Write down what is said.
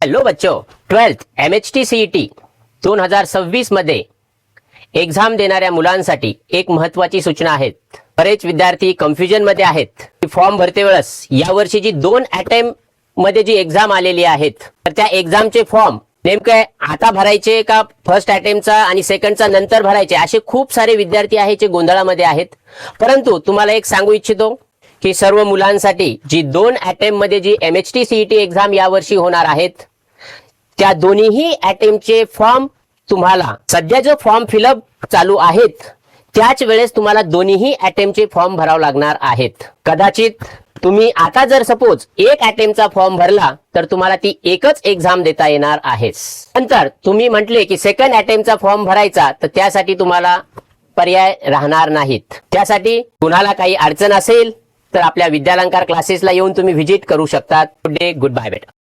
Hello बच्चों, 12th MHT CET 2026 मध्ये exam देणाऱ्या मुलांसाठी एक महत्त्वाची सूचना आहे. बरेच विद्यार्थी कन्फ्युजन मध्ये आहेत. फॉर्म भरते वेळेस या वर्षीची 2 अटेम्प्ट मध्ये जी एक्झाम आलेली आहेत तर त्या एक्झामचे फॉर्म नेमके आता भरायचे का फर्स्ट अटेम्प्टचा आणि सेकंडचा नंतर भरायचे, असे खूप सारे विद्यार्थी आहेत जे गोंधळामध्ये आहेत. परंतु तुम्हाला एक सांगू इच्छितो की सर्व मुलांसाठी जी 2 अटेम्प्ट मध्ये जी MHT CET एक्झाम यावर्षी होणार आहेत त्या दोन्ही अटेम्प्टचे फॉर्म तुम्हाला सध्या जो फॉर्म फिलअप चालू आहेत त्याच वेळेस तुम्हाला दोन्ही अटेम्प्टचे फॉर्म भरावे लागणार आहेत. कदाचित तुम्ही आता जर सपोज एक अटेम्प्टचा फॉर्म भरला तर तुम्हाला ती एकच एक्झाम देता येणार आहे. नंतर तुम्ही म्हटले की सेकंड अटेम्प्टचा फॉर्म भरायचा तर त्यासाठी तुम्हाला पर्याय राहणार नाहीत. त्यासाठी कुणाला काही अडचण असेल तर आपल्या विद्यालंकार क्लासेसला येऊन तुम्ही व्हिजिट करू शकता. गुड डे, गुड बाय बेटा.